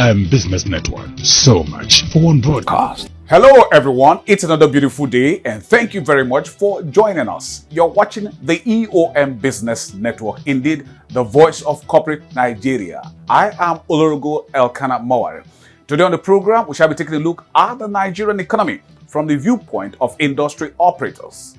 EOM Business Network. So much for one broadcast. Hello everyone, it's another beautiful day and thank you very much for joining us. You're watching the EOM Business Network, indeed the voice of corporate Nigeria. I am Olorogo Elkanah Mawari. Today on the program, we shall be taking a look at the Nigerian economy from the viewpoint of industry operators.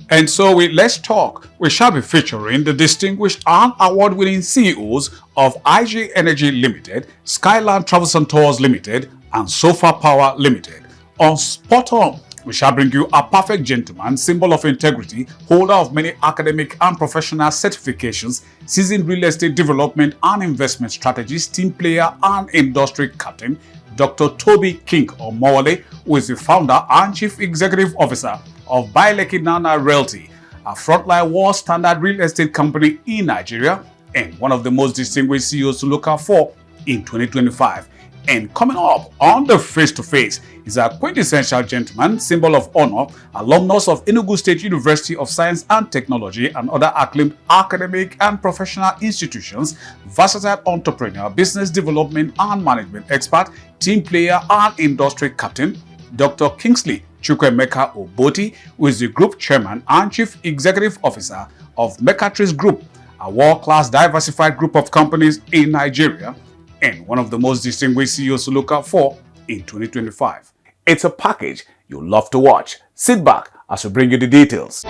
And so let's talk. We shall be featuring the distinguished and award-winning CEOs of IG Energy Limited, Skyland Travels and Tours Limited, and Sofa Power Limited. On Spot On, we shall bring you a perfect gentleman, symbol of integrity, holder of many academic and professional certifications, seasoned real estate development and investment strategist, team player and industry captain, Dr. Toby King Omowale, who is the founder and chief executive officer of Baileki Nana Realty, a frontline world standard real estate company in Nigeria and one of the most distinguished CEOs to look out for in 2025. And coming up on the face-to-face is a quintessential gentleman, symbol of honor, alumnus of Enugu State University of Science and Technology and other acclaimed academic and professional institutions, versatile entrepreneur, business development and management expert, team player and industry captain, Dr. Kingsley Chukwemeka Oboti, who is the group chairman and chief executive officer of Mecatrice Group, a world-class diversified group of companies in Nigeria, and one of the most distinguished CEOs to look out for in 2025. It's a package you'll love to watch. Sit back as we bring you the details.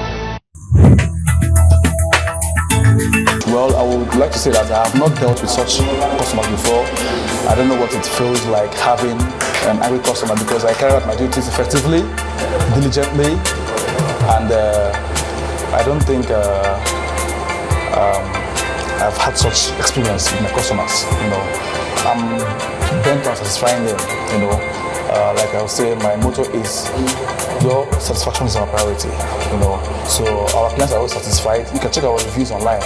Well, I would like to say that I have not dealt with such customers before. I don't know what it feels like having an angry customer because I carry out my duties effectively, diligently, and I don't think I've had such experience with my customers. I'm bent on satisfying them. Like I was saying, my motto is your satisfaction is our priority. So our clients are always satisfied. You can check our reviews online.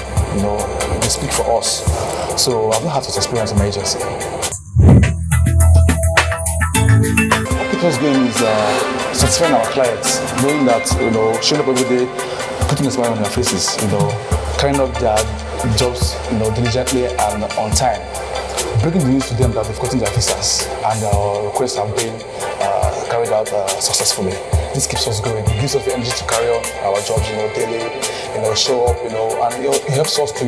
They speak for us. So I've not had such experience in my agency. What keeps us going is satisfying our clients, knowing that showing up every day, putting a smile on their faces, carrying out their jobs, diligently and on time. Breaking the news to them that we've gotten their visas and our requests have been carried out successfully. This keeps us going. It gives us the energy to carry on our jobs, daily, show up, and it helps us to,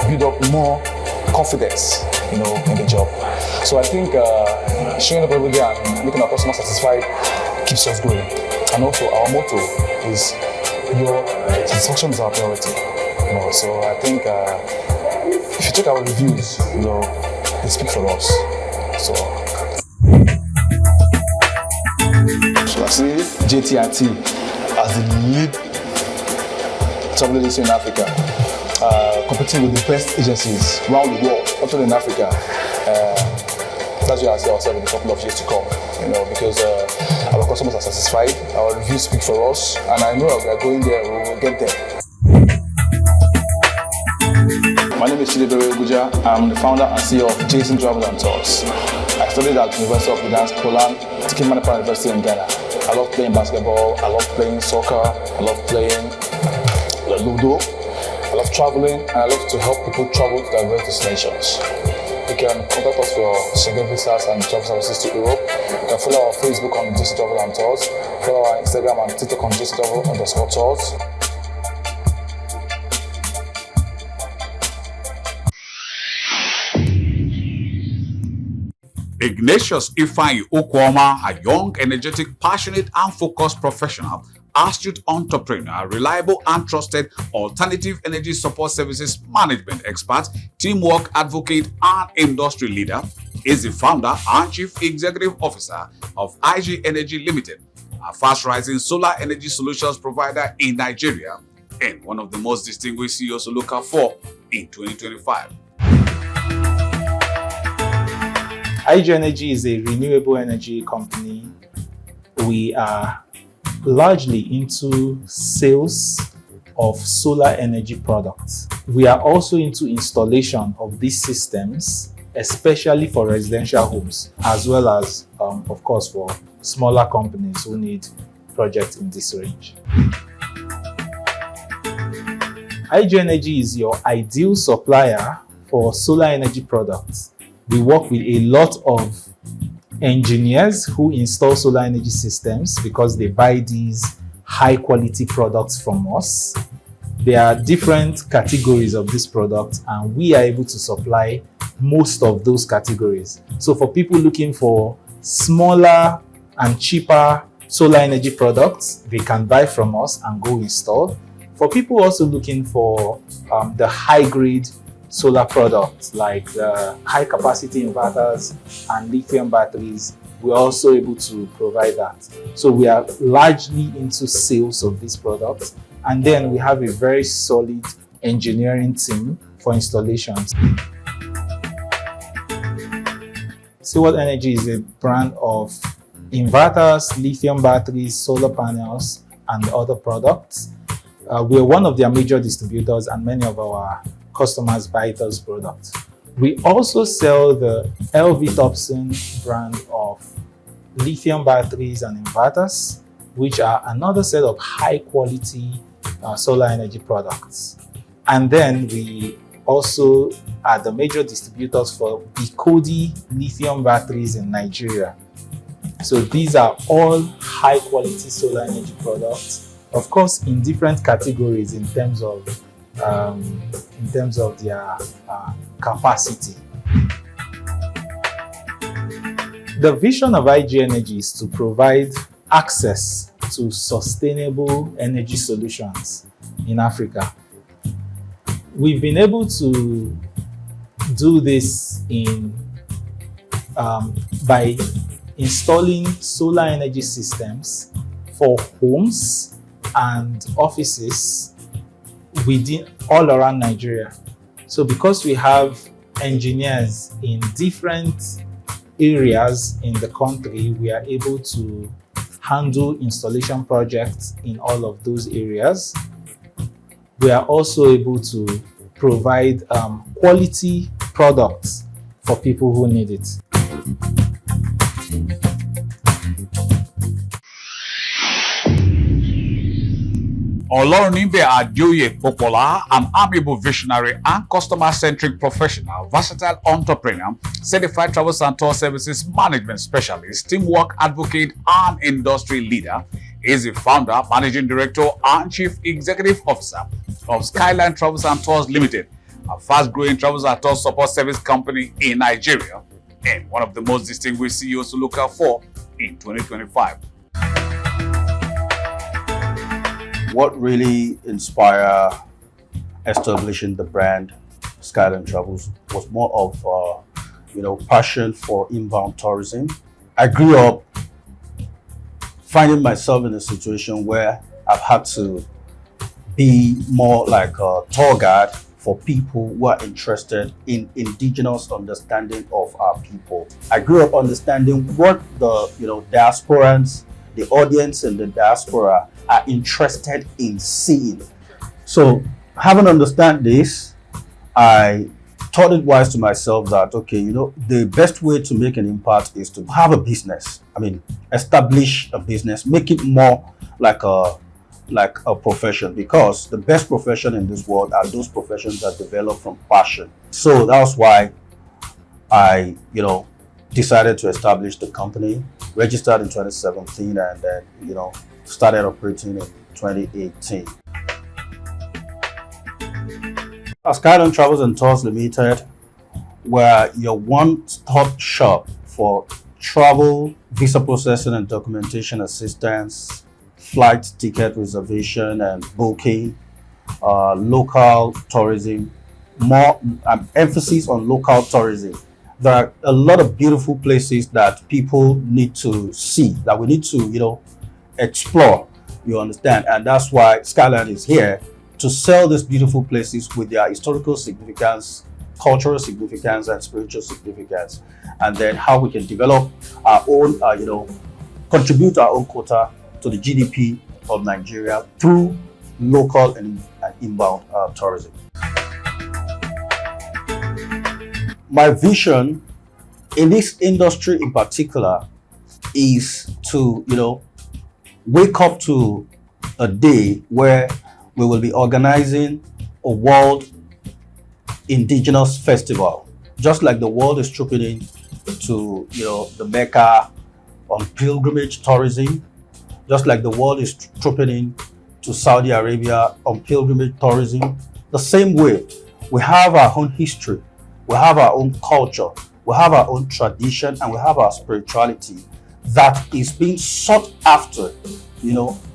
build up more confidence, in the job. So I think showing up every day and making our customers satisfied keeps us going. And also our motto is your satisfaction is our priority. So I think if you check our reviews, they speak for us. So I see JTIT as the lead travel agency in Africa, competing with the best agencies around the world, not only in Africa. That's where I see ourselves in a couple of years to come, because our customers are satisfied, our reviews speak for us, and I know we are going there, we will get there. My name is Chidebere Guja. I'm the founder and CEO of Jason Travel and Tours. I studied at the University of Gdansk, Poland, Tikimanipa University in Ghana. I love playing basketball, I love playing soccer, I love playing Ludo, I love traveling, and I love to help people travel to their various destinations. You can contact us for Schengen visas and travel services to Europe. You can follow our Facebook on Jason Travel and Tours, follow our Instagram and TikTok on Jason Travel_Tours. Ignatius Ifeanyi Okwoma, a young, energetic, passionate and focused professional, astute entrepreneur, reliable and trusted alternative energy support services management expert, teamwork advocate and industry leader, is the founder and chief executive officer of IG Energy Limited, a fast-rising solar energy solutions provider in Nigeria and one of the most distinguished CEOs to look out for in 2025. IG Energy is a renewable energy company. We are largely into sales of solar energy products. We are also into installation of these systems, especially for residential homes, as well as, of course, for smaller companies who need projects in this range. IG Energy is your ideal supplier for solar energy products. We work with a lot of engineers who install solar energy systems because they buy these high quality products from us. There are different categories of this product, and we are able to supply most of those categories. So for people looking for smaller and cheaper solar energy products, they can buy from us and go install. For people also looking for the high grade solar products like the high capacity inverters and lithium batteries, we're also able to provide that. So we are largely into sales of these products, and then we have a very solid engineering team for installations. Seaworld Energy is a brand of inverters, lithium batteries, solar panels, and other products. We are one of their major distributors, and many of our customers buy those products. We also sell the LV Thompson brand of lithium batteries and inverters, which are another set of high quality solar energy products. And then we also are the major distributors for Bicody lithium batteries in Nigeria. So these are all high quality solar energy products, of course, in different categories in terms of their capacity. The vision of IG Energy is to provide access to sustainable energy solutions in Africa. We've been able to do this by installing solar energy systems for homes and offices within all around Nigeria. So because we have engineers in different areas in the country, we are able to handle installation projects in all of those areas. We are also able to provide quality products for people who need it. Olorunimbe Adeoye Popola, an amiable visionary and customer-centric professional, versatile entrepreneur, certified travels and tour services management specialist, teamwork advocate, and industry leader, is the founder, managing director, and chief executive officer of Skyline Travels and Tours Limited, a fast-growing travels and tour support service company in Nigeria, and one of the most distinguished CEOs to look out for in 2025. What really inspired establishing the brand Skyline Travels was more of passion for inbound tourism. I grew up finding myself in a situation where I've had to be more like a tour guide for people who are interested in indigenous understanding of our people. I grew up understanding what the diasporans, the audience in the diaspora are interested in seeing. So having understand this, I thought it wise to myself that, the best way to make an impact is to have a business. Establish a business, make it more like a profession, because the best profession in this world are those professions that develop from passion. So that's why I, decided to establish the company, registered in 2017, and then, started operating in 2018. Skyline Travels and Tours Limited, we're your one-stop shop for travel, visa processing and documentation assistance, flight ticket reservation and booking, local tourism, more emphasis on local tourism. There are a lot of beautiful places that people need to see, that we need to, explore, you understand? And that's why Skyline is here to sell these beautiful places with their historical significance, cultural significance, and spiritual significance. And then how we can develop our own, contribute our own quota to the GDP of Nigeria through local and inbound tourism. My vision in this industry in particular is to, wake up to a day where we will be organizing a World Indigenous Festival just like the world is trooping in to, the Mecca on pilgrimage tourism, just like the world is trooping in to Saudi Arabia on pilgrimage tourism, the same way we have our own history, we have our own culture, we have our own tradition, and we have our spirituality that is being sought after,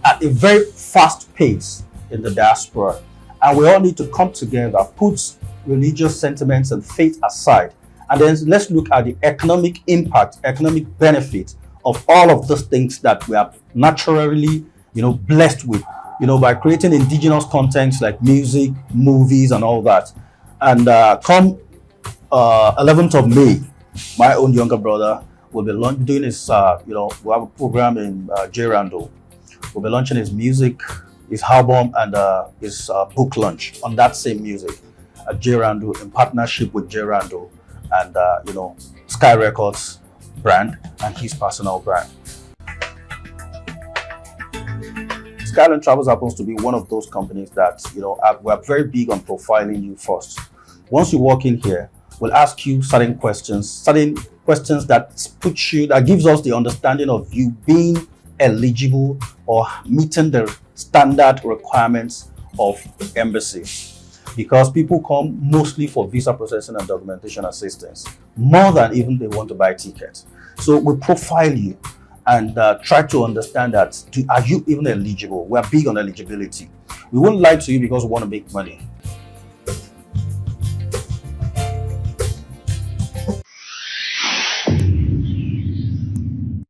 at a very fast pace in the diaspora. And we all need to come together, put religious sentiments and faith aside, and then let's look at the economic impact, economic benefit of all of those things that we are naturally, blessed with, by creating indigenous contents like music, movies, and all that. And come 11th of May, my own younger brother will be doing his, we have a program in J. Randall. We'll be launching his music, his album, and his book launch on that same music at J. Randall, in partnership with J. Randall and, Sky Records brand and his personal brand. Skyline Travels happens to be one of those companies that, we're very big on profiling you first. Once you walk in here, we'll ask you certain questions that gives us the understanding of you being eligible or meeting the standard requirements of embassy. Because people come mostly for visa processing and documentation assistance, more than even they want to buy tickets. So we profile you and try to understand that, are you even eligible? We're big on eligibility. We won't lie to you because we want to make money.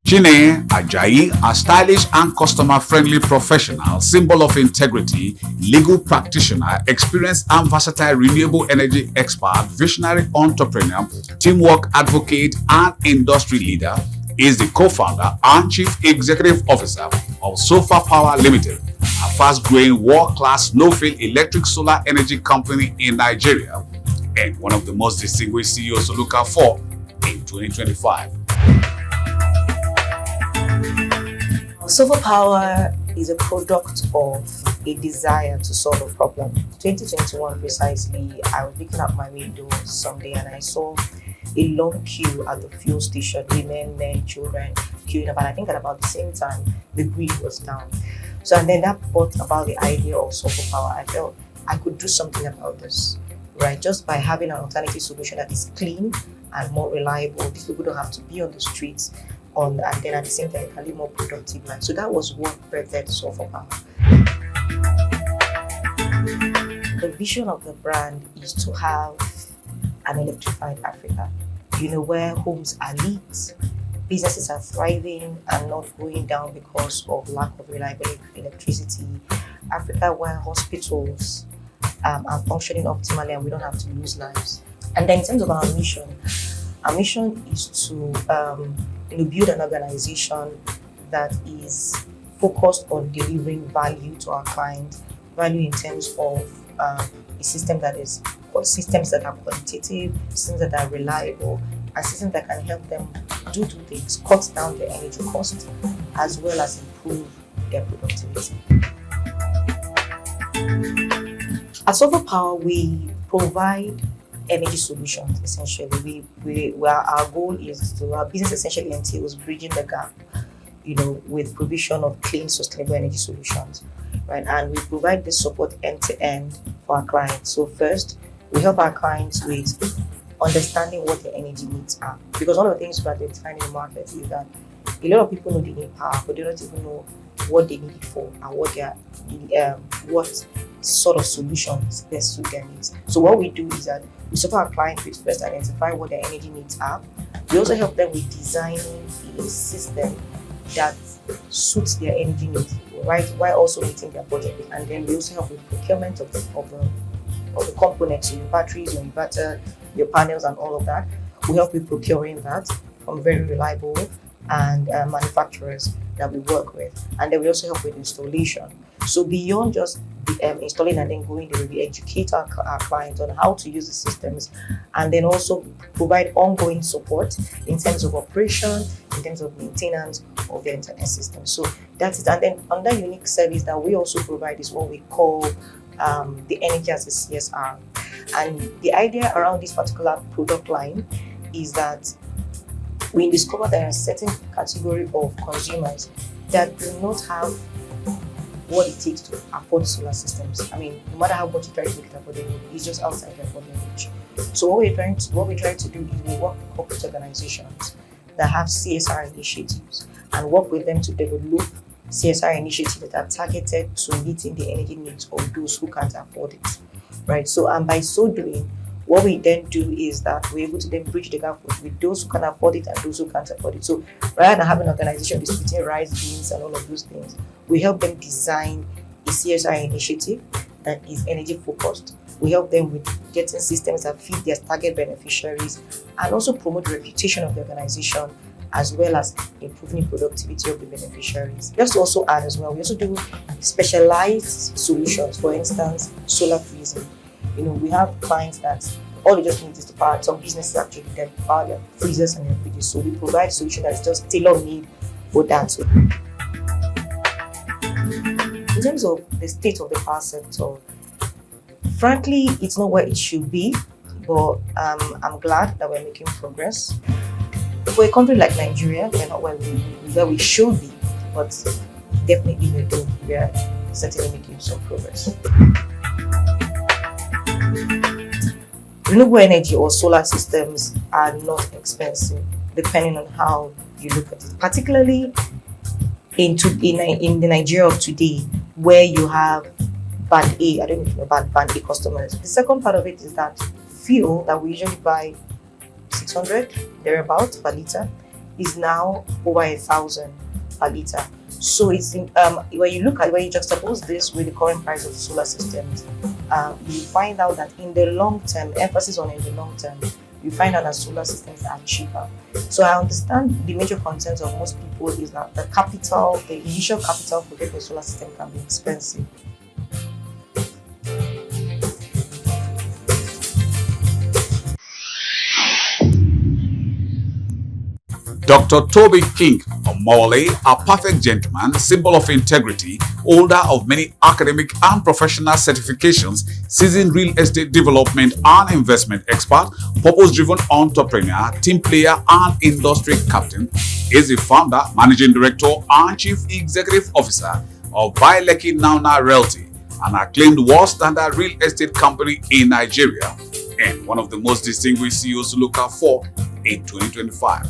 Chine Ajayi, a stylish and customer-friendly professional, symbol of integrity, legal practitioner, experienced and versatile renewable energy expert, visionary entrepreneur, teamwork advocate, and industry leader, is the co-founder and chief executive officer of Sofa Power Limited, a fast-growing, world-class, no-fail electric solar energy company in Nigeria, and one of the most distinguished CEOs to look out for in 2025. Sofa Power is a product of a desire to solve a problem. 2021 precisely, I was looking out my window someday and I saw a long queue at the fuel station, women, men, children queuing up, and I think at about the same time the grid was down. So and then that brought about the idea of Sofa Power. I felt I could do something about this, right? Just by having an alternative solution that is clean and more reliable. These people don't have to be on the streets and then at the same time can live more productive life. So that was what birthed Sofa Power. The vision of the brand is to have an electrified Africa, where homes are lit, businesses are thriving and not going down because of lack of reliable electricity. Africa where hospitals are functioning optimally and we don't have to lose lives. And then in terms of our mission is to build an organization that is focused on delivering value to our clients, value in terms of systems that are qualitative, systems that are reliable, and systems that can help them do two things: cut down their energy costs as well as improve their productivity. At Sofa Power, we provide energy solutions. Essentially, our goal is our business essentially entails bridging the gap, with provision of clean, sustainable energy solutions, right? And we provide this support end to end for our clients. So first, we help our clients with understanding what their energy needs are, because one of the things we're identifying in the market is that a lot of people know they need power, but they don't even know what they need it for and what sort of solutions best suit their needs. So what we do is that we support our clients with first identify what their energy needs are. We also help them with designing a system that suits their energy needs, right, while also meeting their budget. And then we also help with procurement of the components, so your batteries, your inverter, your panels, and all of that. We help with procuring that from very reliable and manufacturers that we work with. And then we also help with installation. So beyond just installing and then going there, we educate our clients on how to use the systems, and then also provide ongoing support in terms of operation, in terms of maintenance of the internet system. So that's it. And then another unique service that we also provide is what we call the energy as a CSR. And the idea around this particular product line is that we discover there are a certain category of consumers that do not have what it takes to afford solar systems. I mean, no matter how much you try to make it affordable, it's just outside their affordable range. So what we try to do is we work with corporate organizations that have CSR initiatives and work with them to develop CSR initiatives that are targeted to meeting the energy needs of those who can't afford it, right? So, and by so doing, what we then do is that we're able to then bridge the gap with those who can afford it and those who can't afford it. So rather than having an organization distributing rice, beans, and all of those things, we help them design a CSR initiative that is energy focused. We help them with getting systems that fit their target beneficiaries and also promote the reputation of the organization, as well as improving the productivity of the beneficiaries. Just to also add as well, we also do specialized solutions, for instance, solar freezing. You know, we have clients that all they just need is to power. Some businesses actually then power their freezers and their fridges. So we provide a solution that is just tailor-made for that. So in terms of the state of the power sector, frankly, it's not where it should be, but I'm glad that we're making progress. For a country like Nigeria, we're not where we should be, but definitely we are certainly making some progress. Renewable energy or solar systems are not expensive, depending on how you look at it. Particularly in the Nigeria of today, where you have band A, I don't know if you know about band A customers. The second part of it is that fuel that we usually buy 600 thereabouts per liter is now over 1,000 per liter. So it's when you juxtapose this with the current price of solar systems, you find out that in the long term, emphasis on in the long term, you find out that solar systems are cheaper. So I understand the major concerns of most people is that the initial capital for getting a solar system can be expensive. Dr. Toby King Omole, a perfect gentleman, symbol of integrity, holder of many academic and professional certifications, seasoned real estate development and investment expert, purpose-driven entrepreneur, team player, and industry captain, is the founder, managing director, and chief executive officer of Baileki Nauna Realty, an acclaimed world standard real estate company in Nigeria, and one of the most distinguished CEOs to look out for in 2025.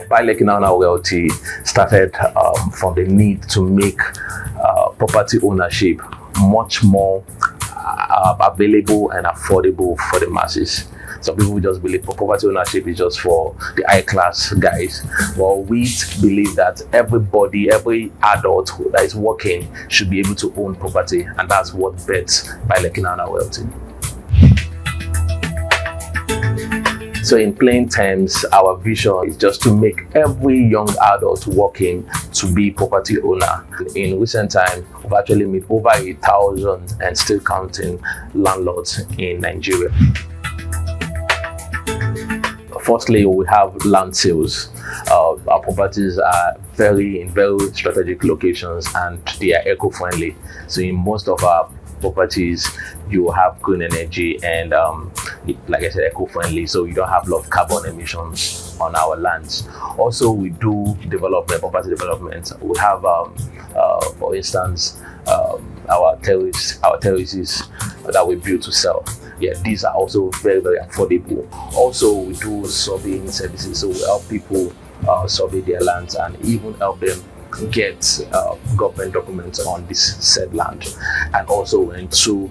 Baileki Nauna Realty started from the need to make property ownership much more available and affordable for the masses. Some people just believe property ownership is just for the high-class guys. Well, we believe that everybody, every adult that is working should be able to own property, and that's what bets Baileki Nauna Realty. So in plain terms, our vision is just to make every young adult working to be property owner. In recent time, we've actually met over 1,000 and still counting landlords in Nigeria. Firstly, we have land sales. Our properties are in very strategic locations and they are eco-friendly. So in most of our properties, you have green energy and like I said, eco-friendly, so you don't have a lot of carbon emissions on our lands. Also, we do property development. We have for instance our terraces that we build to sell. Yeah, these are also very affordable. Also, we do surveying services, so we help people survey their lands and even help them get government documents on this said land, and also into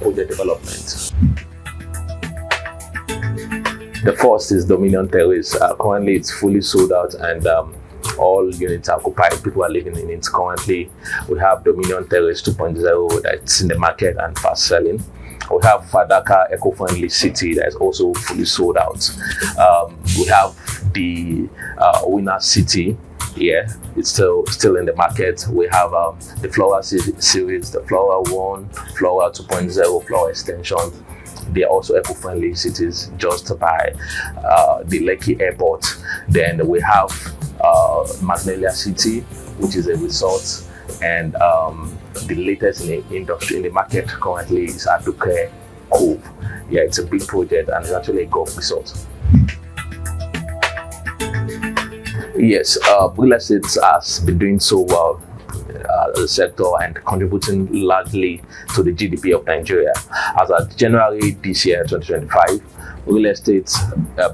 project development. The first is Dominion Terrace. Currently it's fully sold out and all units are occupied. People are living in it currently. We have Dominion Terrace 2.0 that's in the market and fast selling. We have Fadaka Eco-Friendly City that is also fully sold out. We have the Winner City. Yeah, it's still in the market. We have the Flora series, the Flora 1, Flora 2.0, Flora Extension. They are also eco-friendly cities just by the Lekki Airport. Then we have Magnolia City, which is a resort and the latest in the industry, in the market currently, is Aduke Cove. Yeah, it's a big project and it's actually a golf resort. Yes, real estate has been doing so well as a sector and contributing largely to the GDP of Nigeria. As of January this year, 2025, real estate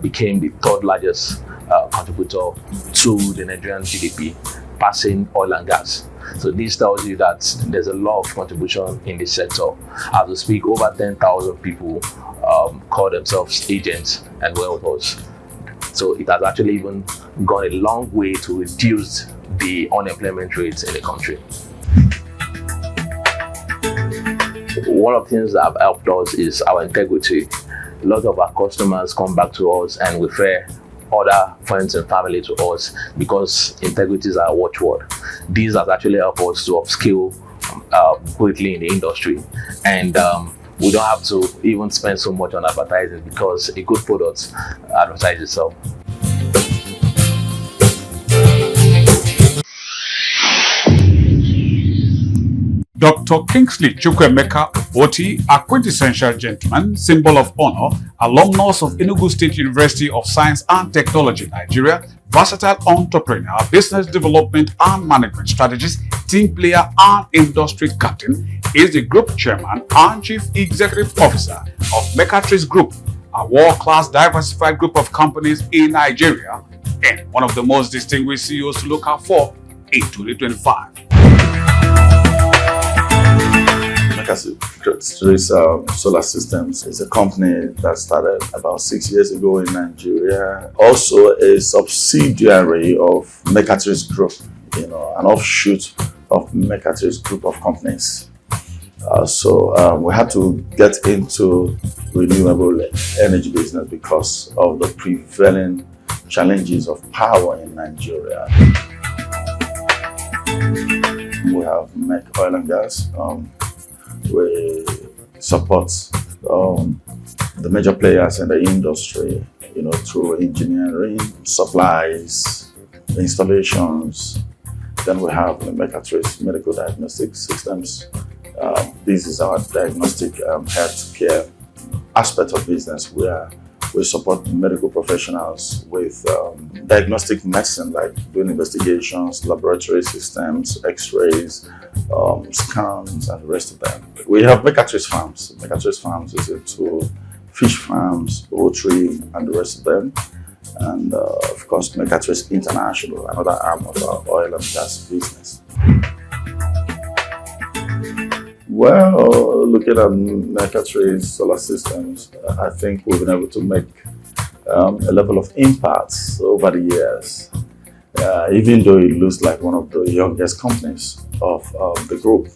became the third largest contributor to the Nigerian GDP, passing oil and gas. So this tells you that there's a lot of contribution in this sector. As we speak, over 10,000 people call themselves agents and wealthers. So it has actually even gone a long way to reduce the unemployment rates in the country. One of the things that have helped us is our integrity. A lot of our customers come back to us and refer other friends and family to us because integrity is our watchword. This has actually helped us to upskill greatly in the industry, and we don't have to even spend so much on advertising because a good product advertises itself. Dr. Kingsley Chukwemeka Oboti, a quintessential gentleman, symbol of honor, alumnus of Enugu State University of Science and Technology, Nigeria, versatile entrepreneur, business development and management strategist, team player and industry captain, is the group chairman and chief executive officer of Mecatrix Group, a world-class diversified group of companies in Nigeria, and one of the most distinguished CEOs to look out for in 2025. Mecatrix Solar Systems is a company that started about 6 years ago in Nigeria. Also a subsidiary of Mecatrix Group, an offshoot of Mecatrix Group of companies. So we had to get into renewable energy business because of the prevailing challenges of power in Nigeria. We have Mech Oil and Gas. We support the major players in the industry, through engineering, supplies, installations. Then we have the Mecatrix Medical Diagnostic Systems. This is our diagnostic healthcare aspect of business where we support medical professionals with diagnostic medicine, like doing investigations, laboratory systems, x-rays, scans, and the rest of them. We have Mecatrix Farms. Mecatrix Farms is into fish farms, poultry, and the rest of them. And of course, Mecatrix International, another arm of our oil and gas business. Well, looking at Mecatrix Solar Systems, I think we've been able to make a level of impact over the years, even though it looks like one of the youngest companies of the group.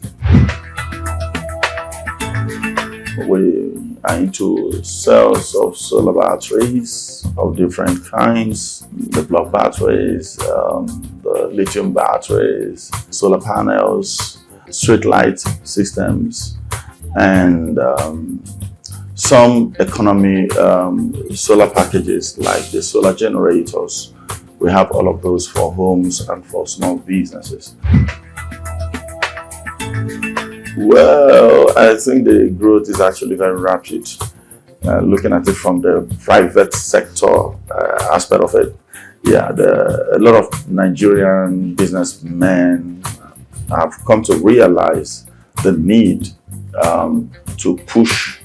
We are into sales of solar batteries of different kinds, the block batteries, the lithium batteries, solar panels, street light systems, and some economy solar packages like the solar generators. We have all of those for homes and for small businesses. Well, I think the growth is actually very rapid. Looking at it from the private sector aspect of it, yeah, a lot of Nigerian businessmen have come to realize the need to push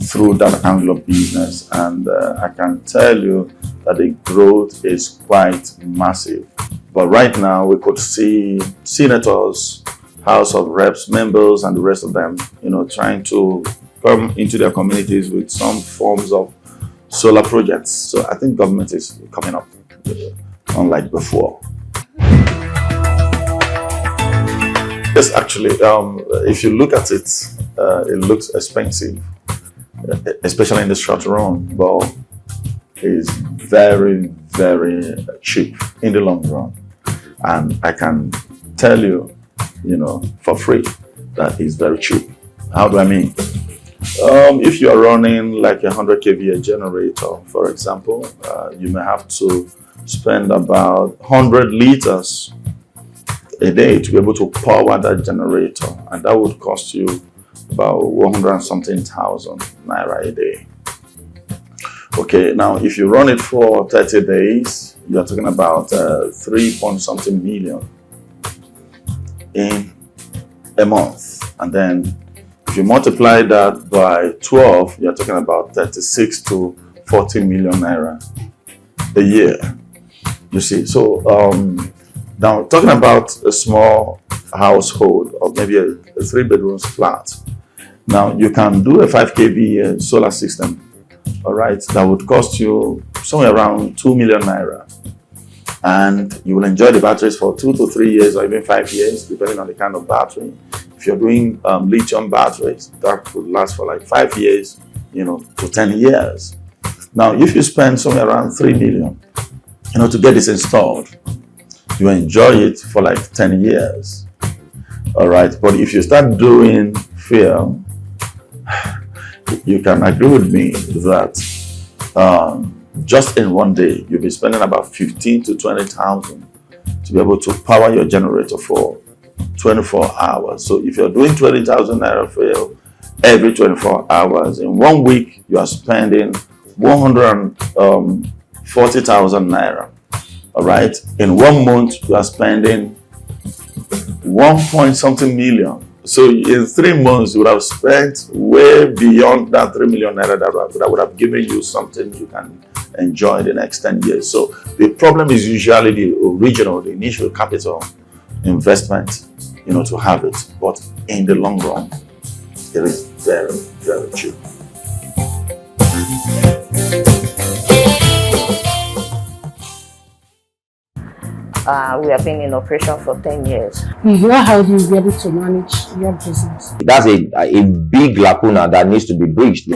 through that angle of business, and I can tell you that the growth is quite massive. But right now we could see senators, House of Reps members, and the rest of them, trying to come into their communities with some forms of solar projects. So I think government is coming up, unlike before. Yes, actually, if you look at it, it looks expensive, especially in the short run, but it's very, very cheap in the long run. And I can tell you, for free, that is very cheap. How do I mean? If you are running like a 100 kVA generator, for example, you may have to spend about 100 liters a day to be able to power that generator, and that would cost you about 100 and something thousand naira a day. Okay, now if you run it for 30 days, you're talking about 3 point something million in a month. And then if you multiply that by 12, you're talking about 36 to 40 million naira a year. You see, so now talking about a small household or maybe a 3-bedroom flat. Now you can do a 5 kV solar system, all right, that would cost you somewhere around 2 million naira. And you will enjoy the batteries for 2 to 3 years or even 5 years, depending on the kind of battery. If you're doing lithium batteries, that could last for like 5 years, to 10 years. Now, if you spend somewhere around 3 million, to get this installed, you enjoy it for like 10 years. All right. But if you start doing film, you can agree with me that just in one day, you'll be spending about 15 to 20,000 to be able to power your generator for 24 hours. So if you're doing 20,000 naira for every 24 hours, in 1 week, you are spending 140,000 naira. All right. In 1 month, you are spending 1 point something million. So in 3 months, you would have spent way beyond that 3 million naira that would have given you something you can enjoy the next 10 years. So the problem is usually the initial capital investment, to have it. But in the long run, it is very, very cheap. We have been in operation for 10 years. How do you be able to manage your business? That's a big lacuna that needs to be bridged.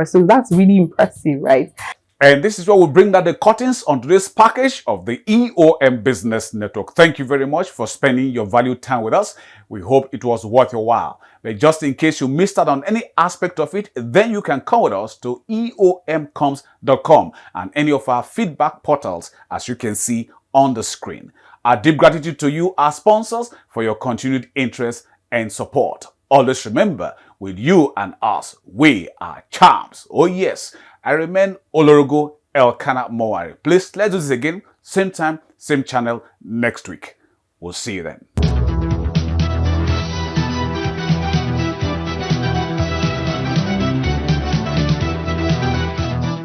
So that's really impressive, right? And this is where we bring down the curtains on today's package of the EOM Business Network. Thank you very much for spending your valued time with us. We hope it was worth your while. But just in case you missed out on any aspect of it, then you can come with us to eomcoms.com and any of our feedback portals, as you can see on the screen. Our deep gratitude to you, our sponsors, for your continued interest and support. Always remember, with you and us, we are champs. Oh yes, I remain Olorogo Elkanah Mowari. Please, let's do this again, same time, same channel next week. We'll see you then.